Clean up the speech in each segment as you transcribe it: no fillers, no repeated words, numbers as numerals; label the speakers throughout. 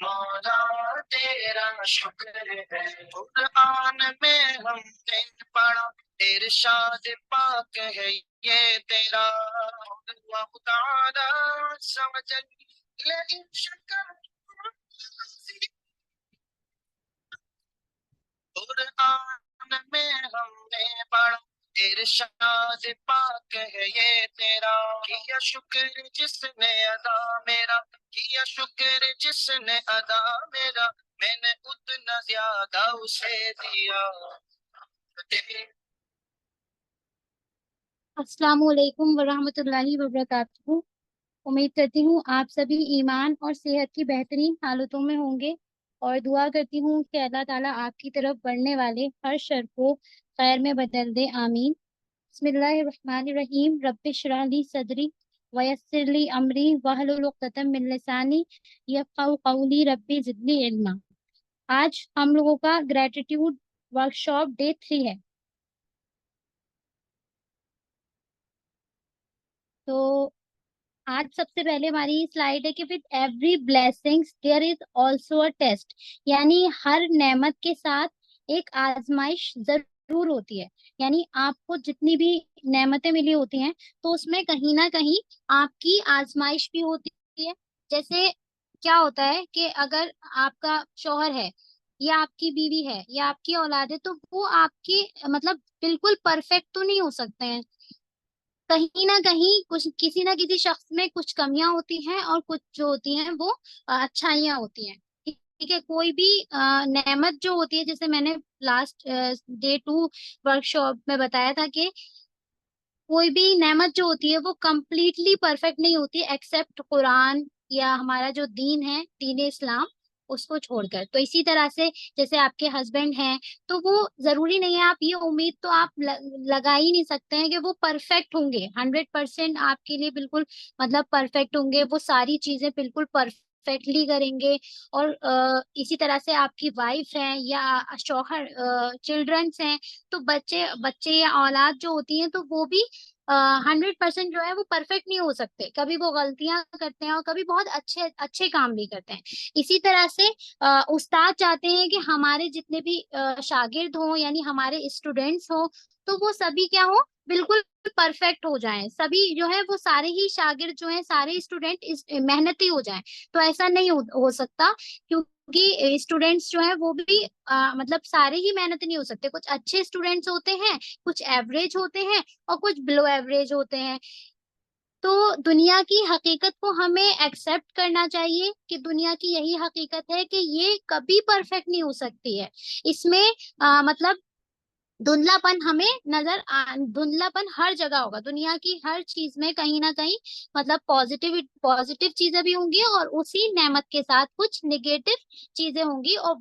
Speaker 1: मौला तेरा शुक्र है। कुरान में हमने पढ़ा, इरशाद पाक है ये तेरा। अल्लाह ताला समझ ले शक्र। कुरान में हमने पढ़ा, इरशाद पाक है ये तेरा। किया शुक्र जिसने अदा मेरा, किया शुक्र जिसने अदा मेरा, मैंने उतना ज्यादा उसे दिया।
Speaker 2: अस्सलाम वालेकुम वरहमतुल्लाहि वबरकातुहू। उम्मीद करती हूँ आप सभी ईमान और सेहत की बेहतरीन हालतों में होंगे और दुआ करती हूँ कि अल्लाह ताला आपकी तरफ बढ़ने वाले हर शर को खैर में बदल दे, आमीन। बिस्मिल्लाहिर्रहमानिर्रहीम। रब्बि इश्रह ली सदरी वयस्सिर ली अमरी वहलुल उक़्दतम मिन लिसानी यफ़क़हू क़ौली रब्बी ज़िदनी इल्मा। आज हम लोगों का ग्रेटिट्यूड वर्कशॉप डे 3 है। तो आज सबसे पहले हमारी स्लाइड है कि with every blessings there is also a test. यानी हर नेमत के साथ एक आजमाइश जरूर होती है। यानी आपको जितनी भी नेमतें मिली होती हैं तो उसमें कहीं ना कहीं आपकी आजमाइश भी होती है। जैसे क्या होता है कि अगर आपका शौहर है या आपकी बीवी है या आपकी औलाद है तो वो आपके मतलब बिल्कुल परफेक्ट तो नहीं हो सकते हैं। कहीं ना कहीं कुछ किसी ना किसी शख्स में कुछ कमियां होती हैं और कुछ जो होती हैं वो अच्छाइयां होती हैं। ठीक ठीक है। कोई भी नेमत जो होती है, जैसे मैंने लास्ट डे 2 वर्कशॉप में बताया था कि कोई भी नेमत जो होती है वो कंप्लीटली परफेक्ट नहीं होती एक्सेप्ट कुरान या हमारा जो दीन है, दीन इस्लाम, उसको छोड़कर। तो इसी तरह से जैसे आपके हस्बैंड हैं तो वो जरूरी नहीं है, आप ये उम्मीद तो आप लगा ही नहीं सकते हैं कि वो परफेक्ट होंगे 100%। आपके लिए बिल्कुल मतलब परफेक्ट होंगे, वो सारी चीजें बिल्कुल परफेक्टली करेंगे। और इसी तरह से आपकी वाइफ है या शौहर, चिल्ड्रंस हैं, तो बच्चे बच्चे या औलाद जो होती हैं तो वो भी 100% जो है वो परफेक्ट नहीं हो सकते। कभी वो गलतियां करते हैं और कभी बहुत अच्छे अच्छे काम भी करते हैं। इसी तरह से उस्ताद चाहते हैं कि हमारे जितने भी शागिर्द हों यानी हमारे स्टूडेंट्स हों तो वो सभी क्या हो, बिल्कुल परफेक्ट हो जाएं। सभी जो है वो सारे ही शागिर्द जो हैं, सारे स्टूडेंट इस मेहनती हो जाएं। तो ऐसा नहीं हो सकता, क्योंकि स्टूडेंट्स जो है वो भी मतलब सारे ही मेहनती नहीं हो सकते। कुछ अच्छे स्टूडेंट्स होते हैं, कुछ एवरेज होते हैं और कुछ बिलो एवरेज होते हैं। तो दुनिया की हकीकत को हमें एक्सेप्ट करना चाहिए कि दुनिया की यही हकीकत है कि ये कभी परफेक्ट नहीं हो सकती है। इसमें मतलब धुंधलापन हमें धुंधलापन हर जगह होगा। दुनिया की हर चीज में कहीं ना कहीं मतलब पॉजिटिव पॉजिटिव चीजें भी होंगी और उसी नेमत के साथ कुछ नेगेटिव चीजें होंगी। और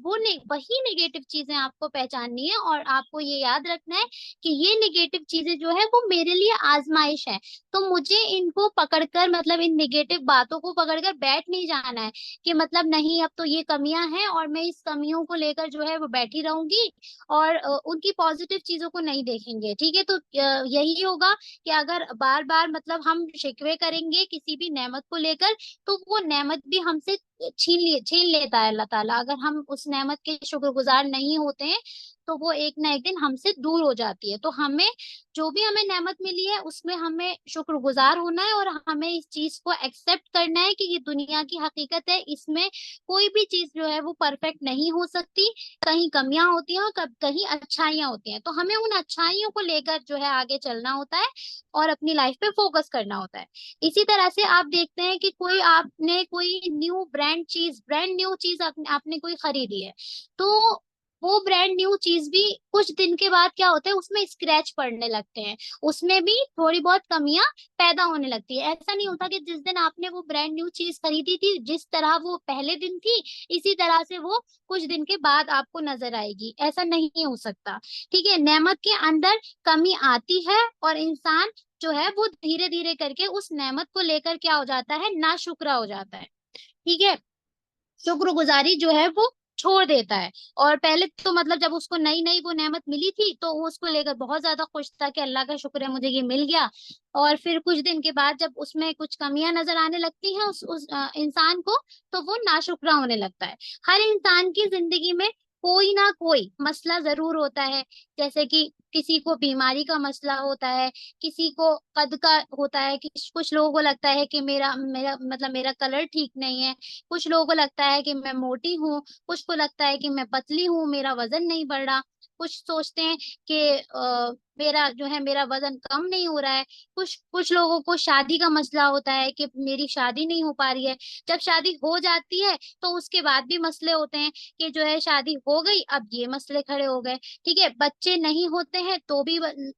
Speaker 2: वही नेगेटिव चीजें आपको पहचाननी है और आपको ये याद रखना है कि ये नेगेटिव चीजें जो है वो मेरे लिए आजमाइश है। तो मुझे इनको पकड़कर मतलब इन नेगेटिव बातों को पकड़कर बैठ नहीं जाना है कि मतलब नहीं अब तो ये कमियां हैं और मैं इस कमियों को लेकर जो है वो बैठी रहूंगी और उनकी पॉजिटिव चीजों को नहीं देखेंगे। ठीक है। तो यही होगा कि अगर बार बार मतलब हम शिकवे करेंगे किसी भी नेमत को लेकर तो वो नेमत भी हमसे छीन लेता है अल्लाह ताला। अगर हम उस नेमत के शुक्रगुजार नहीं होते हैं तो वो एक ना एक दिन हमसे दूर हो जाती है। तो हमें जो भी हमें नेमत मिली है उसमें हमें शुक्रगुजार होना है और हमें इस चीज को एक्सेप्ट करना है कि ये दुनिया की हकीकत है। इसमें कोई भी चीज जो है वो परफेक्ट नहीं हो सकती। कहीं कमियां होती हैं और कहीं अच्छाइयां होती हैं। तो हमें उन अच्छाइयों को लेकर जो है आगे चलना होता है और अपनी लाइफ पे फोकस करना होता है। इसी तरह से आप देखते हैं कि कोई आपने कोई ब्रांड न्यू चीज आपने कोई खरीदी है तो वो ब्रांड न्यू चीज भी कुछ दिन के बाद क्या होता है, उसमें स्क्रैच पड़ने लगते हैं, उसमें भी थोड़ी बहुत कमियां पैदा होने लगती है। ऐसा नहीं होता कि जिस दिन आपने वो ब्रांड न्यू चीज खरीदी थी जिस तरह वो पहले दिन थी इसी तरह से वो कुछ दिन के बाद आपको नजर आएगी। ऐसा नहीं हो सकता। ठीक है। नेमत के अंदर कमी आती है और इंसान जो है वो धीरे धीरे करके उस नेमत को लेकर क्या हो जाता है, नाशुक्रा हो जाता है। ठीक है। शुक्रगुजारी जो है वो छोड़ देता है। और पहले तो मतलब जब उसको नई नई वो नेमत मिली थी तो वो उसको लेकर बहुत ज्यादा खुश था कि अल्लाह का शुक्र है मुझे ये मिल गया। और फिर कुछ दिन के बाद जब उसमें कुछ कमियां नजर आने लगती हैं उस इंसान को, तो वो नाशुक्रा होने लगता है। हर इंसान की जिंदगी में कोई ना कोई मसला जरूर होता है। जैसे कि किसी को बीमारी का मसला होता है, किसी को कद का होता है, कि कुछ लोगों को लगता है कि मेरा मेरा मतलब मेरा कलर ठीक नहीं है, कुछ लोगों को लगता है कि मैं मोटी हूँ, कुछ को लगता है कि मैं पतली हूँ, मेरा वजन नहीं बढ़ रहा, कुछ सोचते हैं कि मेरा जो है मेरा वजन कम नहीं हो रहा है। कुछ कुछ लोगों को शादी का मसला होता है कि मेरी शादी नहीं हो पा रही है। जब शादी हो जाती है तो उसके बाद भी मसले होते हैं कि जो है शादी हो गई अब ये मसले खड़े हो गए। ठीक है, बच्चे नहीं होते हैं तो भी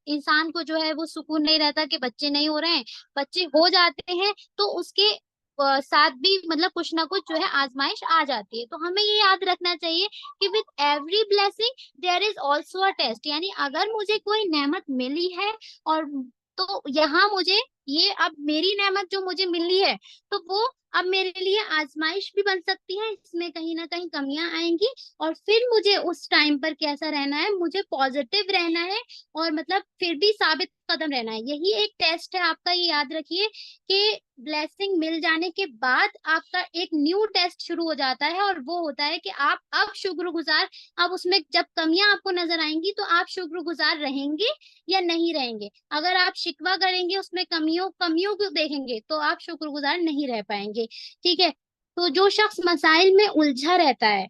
Speaker 2: इंसान को जो है वो सुकून नहीं रहता कि बच्चे नहीं हो रहे हैं। बच्चे हो जाते हैं तो उसके साथ भी मतलब कुछ ना कुछ जो है आजमाइश आ जाती है। तो हमें ये याद रखना चाहिए कि with every blessing there is also a test. यानी अगर मुझे कोई नेमत मिली है और तो यहाँ मुझे ये अब मेरी नेमत जो मुझे मिली है तो वो अब मेरे लिए आजमाइश भी बन सकती है, इसमें कहीं ना कहीं कमियां आएंगी। और फिर मुझे उस टाइम पर कैसा रहना है, मुझे पॉजिटिव रहना है और मतलब फिर भी साबित कदम रहना है। यही एक टेस्ट है आपका, ये याद रखिए कि ब्लेसिंग मिल जाने के बाद आपका एक न्यू टेस्ट शुरू हो जाता है और वो होता है कि आप अब शुक्रगुजार, अब उसमें जब कमियां आपको नजर आएंगी तो आप शुक्रगुजार रहेंगे या नहीं रहेंगे। अगर आप शिकवा करेंगे उसमें कमियों कमियों को देखेंगे तो आप शुक्रगुजार नहीं रह पाएंगे। ठीक है, तो जो शख्स मसाइल में उलझा रहता है,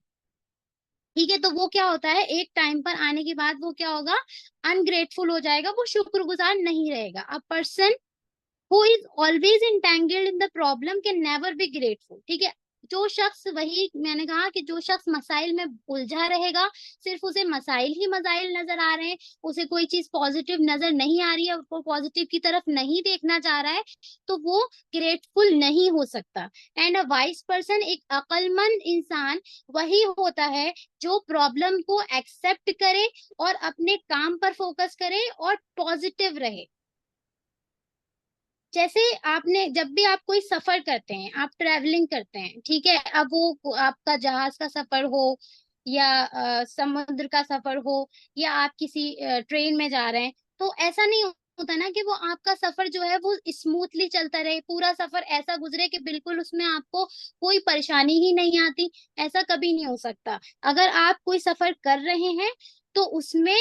Speaker 2: ठीक है, तो वो क्या होता है एक टाइम पर आने के बाद वो क्या होगा, अनग्रेटफुल हो जाएगा, वो शुक्रगुजार नहीं रहेगा। A person who is always entangled in the problem can never be grateful. ठीक है, जो शख्स, वही मैंने कहा कि जो शख्स मसाइल में उलझा रहेगा, सिर्फ उसे मसाइल ही मसाइल नजर आ रहे हैं, उसे कोई चीज पॉजिटिव नजर नहीं आ रही है, उसको पॉजिटिव की तरफ नहीं देखना चाह रहा है, तो वो ग्रेटफुल नहीं हो सकता। एंड अ वाइज पर्सन, एक अक्लमंद इंसान वही होता है जो प्रॉब्लम को एक्सेप्ट करे और अपने काम पर फोकस करे और पॉजिटिव रहे। जैसे आपने जब भी आप कोई सफर करते हैं, आप ट्रैवलिंग करते हैं, ठीक है, अब वो आपका जहाज का सफर हो या समुद्र का सफर हो या आप किसी ट्रेन में जा रहे हैं, तो ऐसा नहीं होता ना कि वो आपका सफर जो है वो स्मूथली चलता रहे, पूरा सफर ऐसा गुजरे कि बिल्कुल उसमें आपको कोई परेशानी ही नहीं आती। ऐसा कभी नहीं हो सकता। अगर आप कोई सफर कर रहे हैं तो उसमें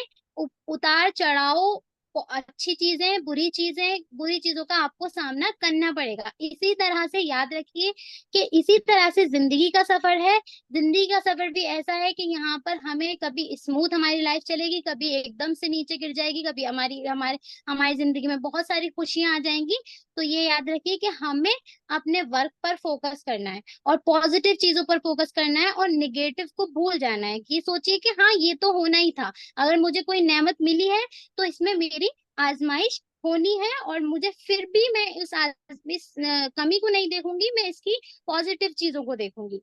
Speaker 2: उतार चढ़ाव, अच्छी चीजें बुरी चीजों का आपको सामना करना पड़ेगा। इसी तरह से याद रखिए कि इसी तरह से जिंदगी का सफर है। जिंदगी का सफर भी ऐसा है कि यहाँ पर हमें कभी स्मूथ हमारी लाइफ चलेगी, कभी एकदम से नीचे गिर जाएगी, कभी हमारी हमारे हमारी जिंदगी में बहुत सारी खुशियां आ जाएंगी। तो ये याद रखिए कि हमें अपने वर्क पर फोकस करना है और पॉजिटिव चीजों पर फोकस करना है और निगेटिव को भूल जाना है। कि सोचिए कि हाँ ये तो होना ही था, अगर मुझे कोई नेमत मिली है तो इसमें मेरी आजमाइश होनी है और मुझे फिर भी मैं इस कमी को नहीं देखूंगी, मैं इसकी पॉजिटिव चीजों को देखूंगी।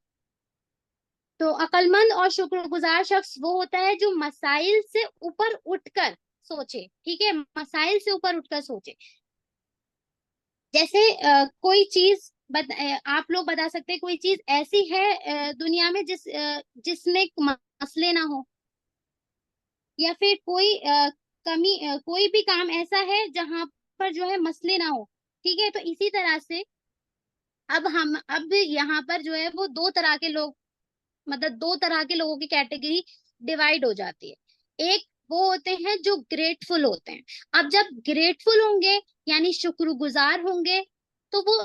Speaker 2: तो अक्लमंद और शुक्रगुजार शख्स वो होता है जो मसाइल से ऊपर उठकर सोचे। ठीक है, मसाइल से ऊपर उठकर सोचे। जैसे कोई चीज आप लोग बता सकते हैं कोई चीज ऐसी है दुनिया में जिसमें मसले ना हो, या फिर कोई कोई भी काम ऐसा है जहां पर जो है मसले ना हो। ठीक है, तो इसी तरह से अब यहाँ पर जो है वो दो तरह के लोग, मतलब दो तरह के लोगों की कैटेगरी डिवाइड हो जाती है। एक वो होते हैं जो ग्रेटफुल होते हैं। अब जब ग्रेटफुल होंगे यानी शुक्रगुजार होंगे तो वो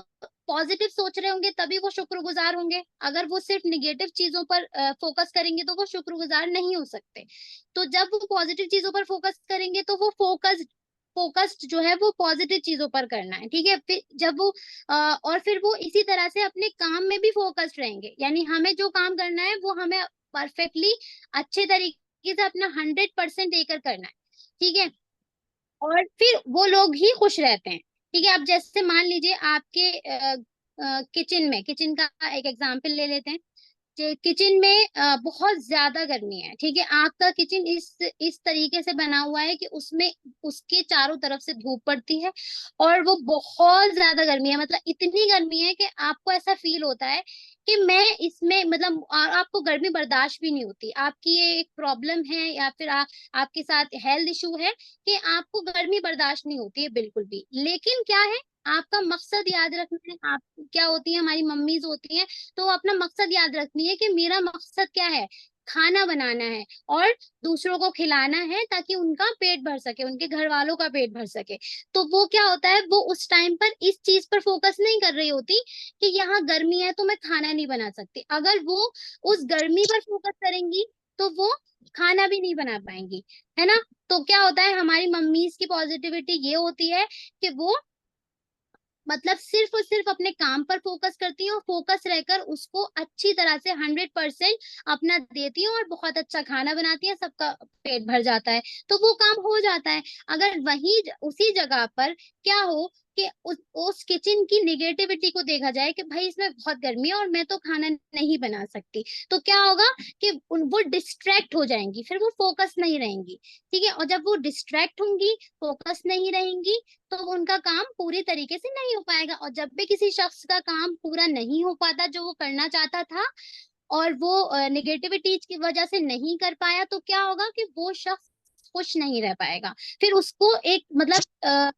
Speaker 2: पॉजिटिव सोच रहे होंगे तभी वो शुक्रगुजार होंगे। अगर वो सिर्फ निगेटिव चीजों पर फोकस करेंगे तो वो शुक्रगुजार नहीं हो सकते। तो जब वो पॉजिटिव चीजों पर फोकस करेंगे तो वो फोकस्ड जो है वो पॉजिटिव चीजों पर करना है। ठीक है, फिर जब वो और फिर वो इसी तरह से अपने काम में भी फोकस्ड रहेंगे, यानी हमें जो काम करना है वो हमें परफेक्टली अच्छे तरीके से अपना 100% देकर करना है। ठीक है, और फिर वो लोग ही खुश रहते हैं। ठीक है, अब जैसे मान लीजिए आपके किचन का एक एग्जांपल ले लेते हैं। किचन में बहुत ज्यादा गर्मी है। ठीक है, आपका किचन इस तरीके से बना हुआ है कि उसमें उसके चारों तरफ से धूप पड़ती है और वो बहुत ज्यादा गर्मी है, मतलब इतनी गर्मी है कि आपको ऐसा फील होता है कि मैं इसमें मतलब आपको गर्मी बर्दाश्त भी नहीं होती, आपकी ये एक प्रॉब्लम है या फिर आपके साथ हेल्थ इशू है कि आपको गर्मी बर्दाश्त नहीं होती है बिल्कुल भी। लेकिन क्या है, आपका मकसद याद रखना है। आप क्या होती है, हमारी मम्मीज होती हैं, तो वो अपना मकसद याद रखनी है कि मेरा मकसद क्या है, खाना बनाना है और दूसरों को खिलाना है ताकि उनका पेट भर सके, उनके घर वालों का पेट भर सके। तो वो क्या होता है, वो उस टाइम पर इस चीज पर फोकस नहीं कर रही होती कि यहाँ गर्मी है तो मैं खाना नहीं बना सकती। अगर वो उस गर्मी पर फोकस करेंगी तो वो खाना भी नहीं बना पाएंगी, है ना। तो क्या होता है, हमारी मम्मीज की पॉजिटिविटी ये होती है कि वो मतलब सिर्फ और सिर्फ अपने काम पर फोकस करती हैं और फोकस रहकर उसको अच्छी तरह से 100% अपना देती हैं और बहुत अच्छा खाना बनाती हैं, सबका पेट भर जाता है, तो वो काम हो जाता है। अगर वही उसी जगह पर क्या हो कि उस किचन की निगेटिविटी को देखा जाए कि भाई इसमें बहुत गर्मी है और मैं तो खाना नहीं बना सकती, तो क्या होगा कि वो डिस्ट्रैक्ट हो जाएंगी, फिर वो फोकस नहीं रहेंगी। ठीक है, और जब वो डिस्ट्रैक्ट होंगी, फोकस नहीं रहेंगी, तो उनका काम पूरी तरीके से नहीं हो पाएगा। और जब भी किसी शख्स का काम पूरा नहीं हो पाता जो वो करना चाहता था और वो निगेटिविटी की वजह से नहीं कर पाया, तो क्या होगा कि वो शख्स खुश नहीं रह पाएगा, फिर उसको एक मतलब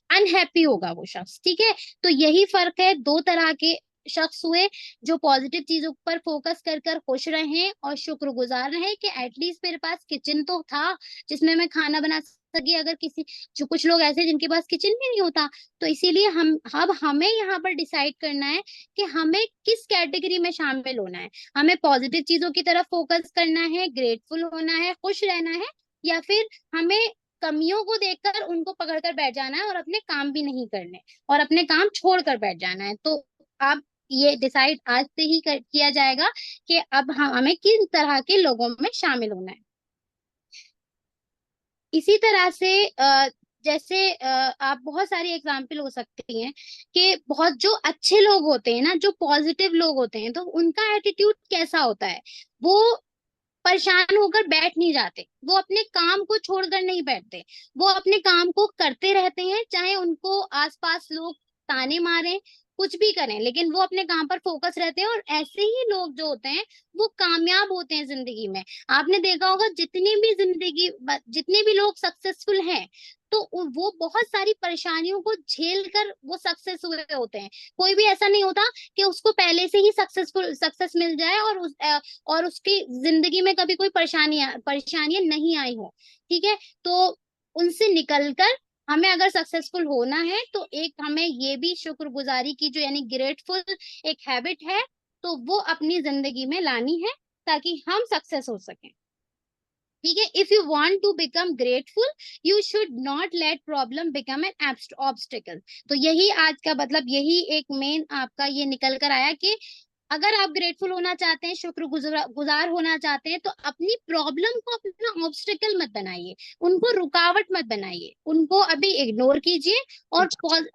Speaker 2: अनहैप्पी होगा वो शख्स। ठीक है, तो यही फर्क है, दो तरह के शख्स हुए, जो पॉजिटिव चीजों पर फोकस कर कर खुश रहे और शुक्रगुजार रहे कि एटलीस्ट मेरे पास किचन तो था जिसमें मैं खाना बना सकी। अगर किसी, जो कुछ लोग ऐसे हैं जिनके पास किचन भी नहीं होता, तो इसीलिए हम अब हमें यहाँ पर डिसाइड करना है कि हमें किस कैटेगरी में शामिल होना है। हमें पॉजिटिव चीजों की तरफ फोकस करना है, ग्रेटफुल होना है, खुश रहना है, या फिर हमें कमियों को देखकर उनको पकड़कर बैठ जाना है और अपने काम भी नहीं करने और अपने काम छोड़कर बैठ जाना है। तो आप ये डिसाइड आज से ही किया जाएगा कि अब हमें किस तरह के लोगों में शामिल होना है। इसी तरह से जैसे आप बहुत सारी एग्जाम्पल हो सकती हैं कि बहुत जो अच्छे लोग होते हैं ना, जो पॉजिटिव लोग होते हैं, तो उनका एटीट्यूड कैसा होता है। वो परेशान होकर बैठ नहीं जाते, वो अपने काम को छोड़कर नहीं बैठते, वो अपने काम को करते रहते हैं, चाहे उनको आसपास लोग ताने मारें, कुछ भी करें, लेकिन वो अपने काम पर फोकस रहते हैं। और ऐसे ही लोग जो होते हैं वो कामयाब होते हैं जिंदगी में। आपने देखा होगा जितने भी लोग सक्सेसफुल हैं, तो वो बहुत सारी परेशानियों को झेल कर वो सक्सेस हुए होते हैं। कोई भी ऐसा नहीं होता कि उसको पहले से ही सक्सेस मिल जाए और उसकी जिंदगी में कभी कोई परेशानियां नहीं आई हो। ठीक है, तो उनसे निकलकर हमें अगर सक्सेसफुल होना है तो एक हमें ये भी शुक्रगुजारी की जो यानी ग्रेटफुल एक हैबिट है, तो वो अपनी जिंदगी में लानी है ताकि हम सक्सेस हो सकें। ठीक है, if you want to become grateful, you should not let problem become an obstacle. तो यही आज का मतलब, यही एक मेन आपका ये निकल कर आया कि अगर आप ग्रेटफुल होना चाहते हैं, शुक्र गुजार होना चाहते हैं, तो अपनी प्रॉब्लम को अपना ऑब्स्टिकल मत बनाइए, उनको रुकावट मत बनाइए, उनको अभी इग्नोर कीजिए और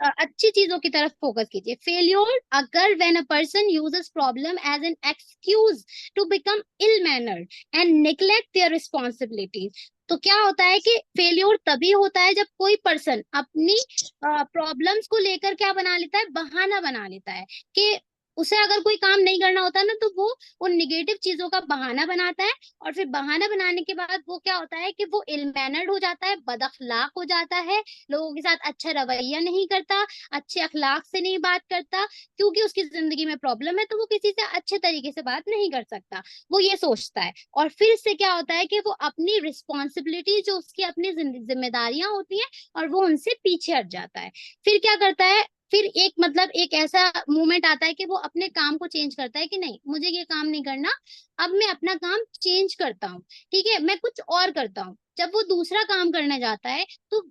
Speaker 2: अच्छी चीजों की तरफ फोकस कीजिए। फेल्योर अगर when a person uses problem as an excuse to become ill mannered and neglect their responsibilities. तो क्या होता है कि फेल्योर तभी होता है जब कोई पर्सन अपनी प्रॉब्लम्स को लेकर क्या बना लेता है, बहाना बना लेता है कि उसे अगर कोई काम नहीं करना होता ना, तो वो उन निगेटिव चीजों का बहाना बनाता है। और फिर बहाना बनाने के बाद वो क्या होता है कि वो इल मैनर्ड हो जाता है, बद अखलाक हो जाता है, लोगों के साथ अच्छा रवैया नहीं करता, अच्छे अखलाक से नहीं बात करता, क्योंकि उसकी जिंदगी में प्रॉब्लम है तो वो किसी से अच्छे तरीके से बात नहीं कर सकता, वो ये सोचता है। और फिर इससे क्या होता है कि वो अपनी रिस्पॉन्सिबिलिटी, जो उसकी अपनी जिम्मेदारियां होती हैं, और वो उनसे पीछे हट जाता है। फिर क्या करता है, फिर एक मतलब एक ऐसा मोमेंट आता है कि वो अपने काम को चेंज करता है कि नहीं, मुझे ये काम नहीं करना, अब मैं अपना काम चेंज करता हूँ। ठीक है, मैं कुछ और करता हूँ। जब वो दूसरा काम करने जाता है तो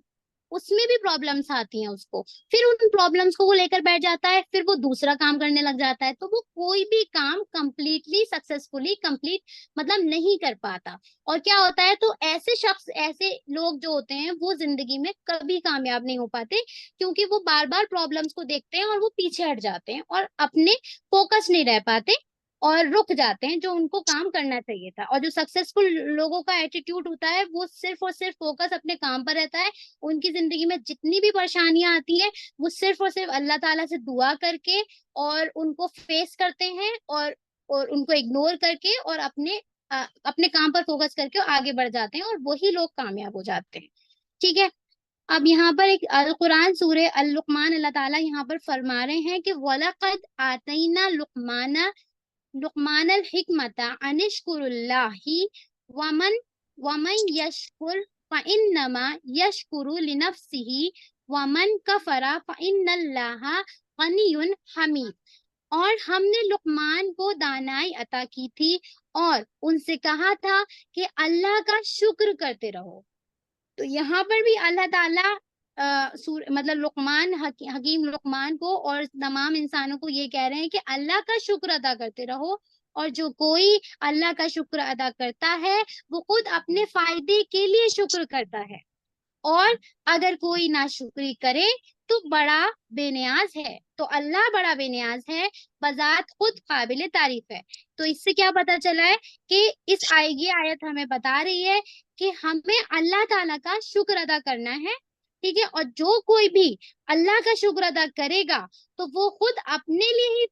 Speaker 2: उसमें भी प्रॉब्लम्स आती हैं उसको, फिर उन प्रॉब्लम्स को वो लेकर बैठ जाता है, फिर वो दूसरा काम करने लग जाता है, तो वो कोई भी काम कंप्लीटली सक्सेसफुली कंप्लीट मतलब नहीं कर पाता। और क्या होता है, तो ऐसे शख्स, ऐसे लोग जो होते हैं वो जिंदगी में कभी कामयाब नहीं हो पाते, क्योंकि वो बार बार प्रॉब्लम्स को देखते हैं और वो पीछे हट जाते हैं और अपने फोकस नहीं रह पाते और रुक जाते हैं जो उनको काम करना चाहिए था। और जो सक्सेसफुल लोगों का एटीट्यूड होता है वो सिर्फ और सिर्फ फोकस अपने काम पर रहता है। उनकी जिंदगी में जितनी भी परेशानियां आती हैं वो सिर्फ और सिर्फ अल्लाह ताला से दुआ करके और उनको फेस करते हैं, और उनको इग्नोर करके और अपने काम पर फोकस करके आगे बढ़ जाते हैं, और वही लोग कामयाब हो जाते हैं। ठीक है। अब यहाँ पर एक अल कुरान सूरे अल लुकमान अल्लाह ताला यहाँ पर फरमा रहे हैं कि वलक़द आतैना लुकमानल हिकमता अनिश्कुरुल्लाहि वमन वमन यशकुर फइन्नमा यशकुरु लिनफ्सिही वमन कफरा फइन्नल्लाहा गनियुन हमीद। और हमने लुकमान को दानाई अता की थी और उनसे कहा था कि अल्लाह का शुक्र करते रहो। तो यहाँ पर भी अल्लाह ताला मतलब लुकमान हकीम लुकमान को और तमाम इंसानों को ये कह रहे हैं कि अल्लाह का शुक्र अदा करते रहो। और जो कोई अल्लाह का शुक्र अदा करता है वो खुद अपने फायदे के लिए शुक्र करता है, और अगर कोई नाशुक्री करे तो बड़ा बेनियाज है। तो अल्लाह बड़ा बेनियाज है, बजात खुद काबिल तारीफ है। तो इससे क्या पता चला है कि ये आयत हमें बता रही है कि हमें अल्लाह ताला का शुक्र अदा करना है। ठीक है। और जो कोई भी अल्लाह का शुक्र अदा करेगा तो वो खुद अपने लिए ही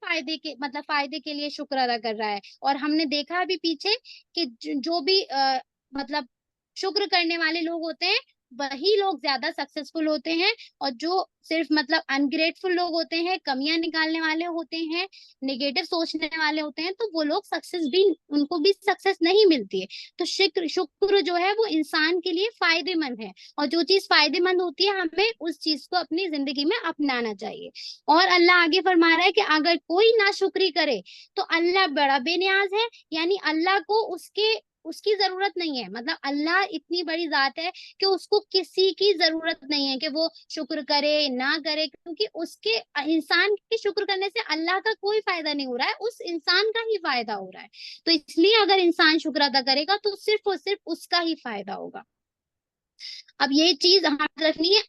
Speaker 2: फायदे के लिए शुक्र अदा कर रहा है। और हमने देखा अभी पीछे कि जो भी मतलब शुक्र करने वाले लोग होते हैं वही लोग ज्यादा सक्सेसफुल होते हैं। और जो सिर्फ अनग्रेटफुल लोग होते हैं, कमियां निकालने वाले होते हैं, नेगेटिव सोचने वाले होते हैं, तो वो लोग उनको भी सक्सेस नहीं मिलती है। तो शुक्र शुक्र जो है वो इंसान के लिए फायदेमंद है, और जो चीज फायदेमंद होती है हमें उस चीज को अपनी जिंदगी में अपनाना चाहिए। और अल्लाह आगे फरमा रहा है कि अगर कोई नाशुक्री करे तो अल्लाह बड़ा बेनियाज है, यानी अल्लाह को उसकी जरूरत नहीं है। अल्लाह इतनी बड़ी जात है कि उसको किसी की जरूरत नहीं है कि वो शुक्र करे ना करे, क्योंकि उसके इंसान के शुक्र करने से अल्लाह का कोई फायदा नहीं हो रहा है, उस इंसान का ही फायदा हो रहा है। तो इसलिए अगर इंसान शुक्र अदा करेगा तो सिर्फ और सिर्फ उसका ही फायदा होगा। अब ये चीज हमें रखनी है।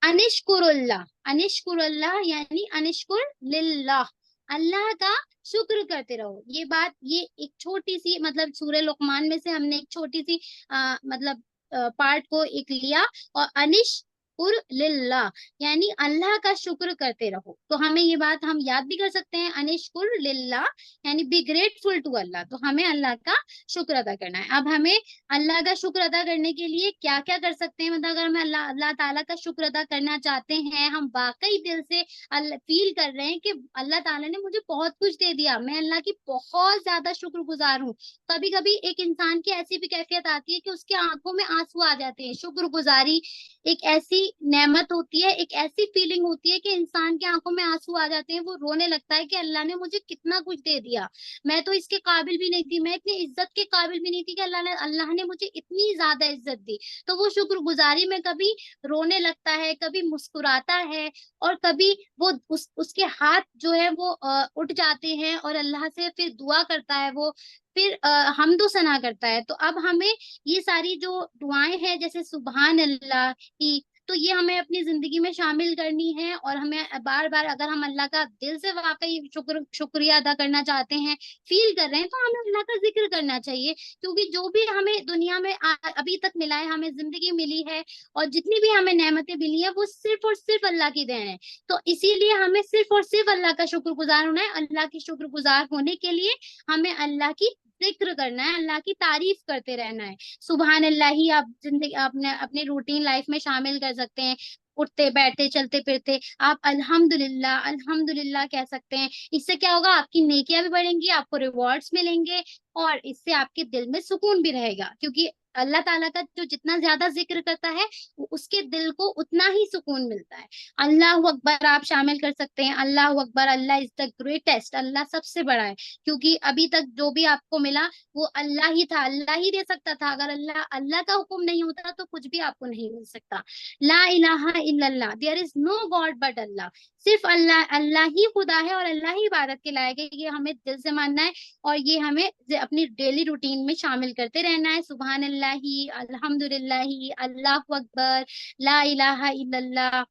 Speaker 2: अनिश्कुरुल्लाह, अनिश्कुरुल्लाह यानी अनिश्कुर लिल्लाह, अल्लाह का शुक्र करते रहो। ये एक छोटी सी सूरह लुकमान में से हमने एक छोटी सी पार्ट को एक लिया। और अनिश्कुर लिल्लाह यानी अल्लाह का शुक्र करते रहो। तो हमें ये बात हम याद भी कर सकते हैं, अनिश्कुर लिल्लाह यानी बी ग्रेटफुल टू अल्लाह। तो हमें अल्लाह का शुक्र अदा करना है। अब हमें अल्लाह का शुक्र अदा करने के लिए क्या क्या कर सकते हैं, अगर हम अल्लाह अल्लाह ताला का शुक्र अदा करना चाहते हैं, हम वाकई दिल से फील कर रहे हैं कि अल्लाह ताला ने मुझे बहुत कुछ दे दिया, मैं अल्लाह की बहुत ज्यादा शुक्रगुजार हूँ। कभी कभी एक इंसान की ऐसी भी कैफियत आती है कि उसकी आंखों में आंसू आ जाते हैं। शुक्रगुजारी एक ऐसी नेमत होती है, एक ऐसी फीलिंग होती है कि इंसान की आंखों में आंसू आ जाते हैं, वो रोने लगता है कि अल्लाह ने मुझे कितना कुछ दे दिया, मैं तो इसके काबिल भी नहीं थी, मैं इतनी इज्जत के काबिल भी नहीं थी कि अल्लाह ने मुझे इतनी ज्यादा इज्जत दी। तो वो शुक्रगुजारी में कभी रोने लगता है, कभी मुस्कुराता है, और कभी वो उसके हाथ जो है वो उठ जाते हैं और अल्लाह से फिर दुआ करता है, वो फिर हमदो सना करता है। तो अब हमें ये सारी जो दुआएं हैं जैसे सुबहान अल्लाह की, तो ये हमें अपनी जिंदगी में शामिल करनी है। और हमें बार बार अगर हम अल्लाह का दिल से वाकई शुक्रिया अदा करना चाहते हैं, फील कर रहे हैं, तो हमें अल्लाह का जिक्र करना चाहिए। क्योंकि जो भी हमें दुनिया में अभी तक मिला है, हमें जिंदगी मिली है और जितनी भी हमें नेमतें मिली है वो सिर्फ और सिर्फ अल्लाह की देन है। तो इसीलिए हमें सिर्फ और सिर्फ अल्लाह का शुक्रगुजार होना है। अल्लाह की शुक्रगुजार होने के लिए हमें अल्लाह की जिक्र करना है, अल्लाह की तारीफ करते रहना है। सुबहान अल्लाह ही आप जिंदगी अपने अपने रूटीन लाइफ में शामिल कर सकते हैं। उठते बैठते चलते फिरते आप अल्हम्दुलिल्लाह अल्हम्दुलिल्लाह कह सकते हैं। इससे क्या होगा, आपकी नेकियां भी बढ़ेंगी, आपको रिवॉर्ड्स मिलेंगे, और इससे आपके दिल में सुकून भी रहेगा। क्योंकि अल्लाह ताला का जो जितना ज्यादा जिक्र करता है उसके दिल को उतना ही सुकून मिलता है। अल्लाह अकबर आप शामिल कर सकते हैं। अल्लाह अकबर, अल्लाह इज द ग्रेटेस्ट, अल्लाह सबसे बड़ा है। क्योंकि अभी तक जो भी आपको मिला वो अल्लाह ही था, अल्लाह ही दे सकता था। अगर अल्लाह अल्लाह का हुक्म नहीं होता तो कुछ भी आपको नहीं मिल सकता। ला इलाहा इल्लल्लाह, there is no God but Allah, सिर्फ अल्लाह, अल्लाह ही खुदा है और अल्लाह ही इबादत के लायक है। ये हमें दिल से मानना है और ये हमें अपनी डेली रूटीन में शामिल करते रहना है। सुबहान अल्लाह ही, अल्हम्दुलिल्लाह ही, अल्लाहु अकबर, ला इलाहा इल्लल्लाह,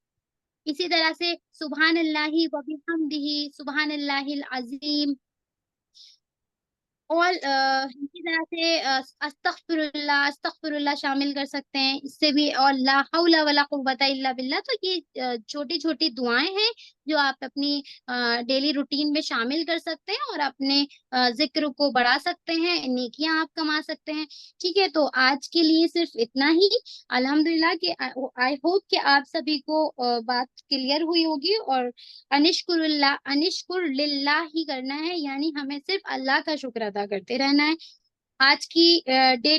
Speaker 2: इसी तरह से सुबहान अल्लाहि व बिहम्दिही सुबहान अल्लाहिल अजीम। और इसी तरह से अस्तगफिरुल्लाह अस्तगफिरुल्लाह शामिल कर सकते हैं इससे भी। और ला हौला वला कुव्वता इल्ला बिल्लाह। तो ये छोटी छोटी दुआएं हैं जो आप अपनी डेली रूटीन में शामिल कर सकते हैं और अपने जिक्र को बढ़ा सकते हैं, नेकियां आप कमा सकते हैं। ठीक है, तो आज के लिए सिर्फ इतना ही। अल्हम्दुलिल्लाह कि आई होप कि आप सभी को बात क्लियर हुई होगी। और अनिश्कुर लिल्लाह ही करना है, यानी हमें सिर्फ अल्लाह का शुक्र अदा करते रहना है। आज की डे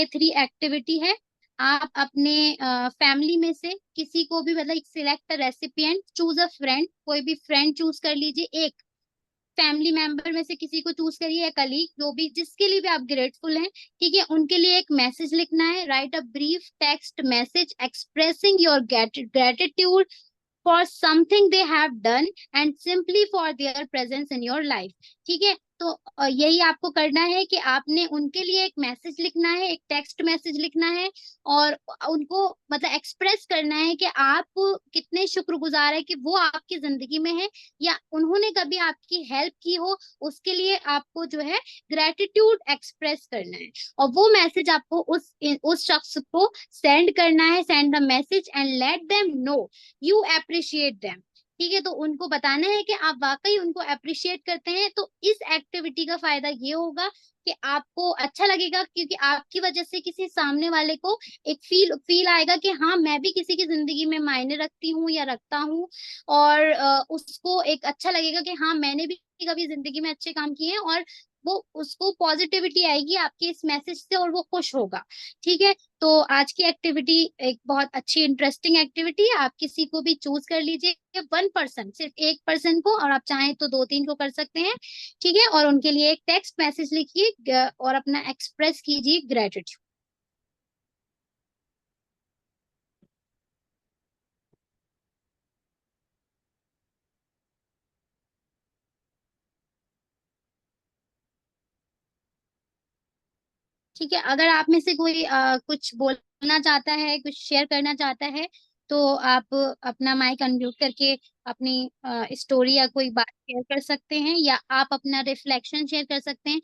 Speaker 2: 3 एक्टिविटी है। आप अपने फैमिली में से किसी को भी, मतलब select recipient, choose a friend, कोई भी फ्रेंड चूज कर लीजिए। एक फैमिली मेंबर में से किसी को चूज करिए, या कलीग, जो भी जिसके लिए भी आप ग्रेटफुल हैं। ठीक है, उनके लिए एक मैसेज लिखना है। Right a brief text message expressing your gratitude for something they have done and simply for their presence in your life। ठीक है, तो यही आपको करना है कि आपने उनके लिए एक मैसेज लिखना है, एक टेक्स्ट मैसेज लिखना है। और उनको मतलब एक्सप्रेस करना है कि आप कितने शुक्रगुजार है कि वो आपकी जिंदगी में है, या उन्होंने कभी आपकी हेल्प की हो, उसके लिए आपको जो है ग्रेटिट्यूड एक्सप्रेस करना है। और वो मैसेज आपको उस शख्स को सेंड करना है। Send the message and let them know you appreciate them. ठीक है, तो उनको बताना है कि आप वाकई उनको अप्रिशिएट करते हैं। तो इस एक्टिविटी का फायदा ये होगा कि आपको अच्छा लगेगा, क्योंकि आपकी वजह से किसी सामने वाले को एक फील फील आएगा कि हाँ, मैं भी किसी की जिंदगी में मायने रखती हूँ या रखता हूँ। और उसको एक अच्छा लगेगा कि हाँ, मैंने भी कभी जिंदगी में अच्छे काम किए हैं। और वो उसको पॉजिटिविटी आएगी आपके इस मैसेज से, और वो खुश होगा। ठीक है, तो आज की एक्टिविटी एक बहुत अच्छी इंटरेस्टिंग एक्टिविटी है। आप किसी को भी चूज कर लीजिए, 1 पर्सन, सिर्फ 1 पर्सन को, और आप चाहें तो 2-3 को कर सकते हैं। ठीक है, और उनके लिए एक टेक्स्ट मैसेज लिखिए और अपना एक्सप्रेस कीजिए ग्रेटिट्यूड। ठीक है, अगर आप में से कोई कुछ बोलना चाहता है, कुछ शेयर करना चाहता है, तो आप अपना माइक अनम्यूट करके अपनी स्टोरी या कोई बात शेयर कर सकते हैं, या आप अपना रिफ्लेक्शन शेयर कर सकते हैं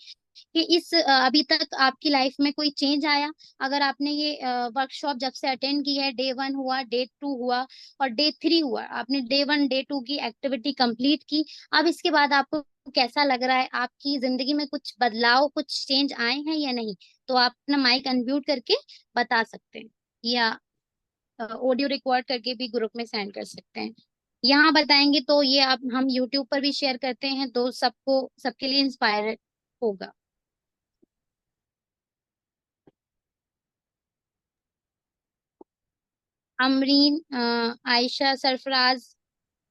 Speaker 2: कि इस अभी तक आपकी लाइफ में कोई चेंज आया। अगर आपने ये वर्कशॉप जब से अटेंड की है, डे 1 हुआ, डे 2 हुआ और डे 3 हुआ, आपने डे 1 डे 2 की एक्टिविटी कंप्लीट की, अब इसके बाद आपको कैसा लग रहा है? आपकी जिंदगी में कुछ बदलाव, कुछ चेंज आए हैं या नहीं? तो आप अपना माइक अनम्यूट करके बता सकते हैं, या ऑडियो रिकॉर्ड करके भी ग्रुप में सेंड कर सकते हैं। यहाँ बताएंगे तो ये आप हम यूट्यूब पर भी शेयर करते हैं, तो सबको, सबके लिए इंस्पायर होगा। अमरीन, आयशा, सरफराज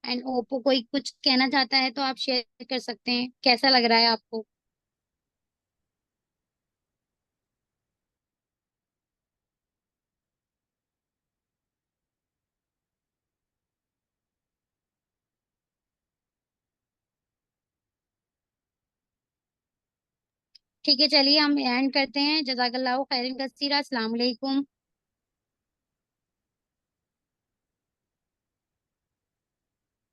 Speaker 2: एंड ओप्पो, कोई कुछ कहना चाहता है तो आप शेयर कर सकते हैं, कैसा लग रहा है आपको? ठीक है, चलिए हम एंड करते हैं। जजाकल्लाह खैरन कसीरा। अस्सलाम वालेकुम।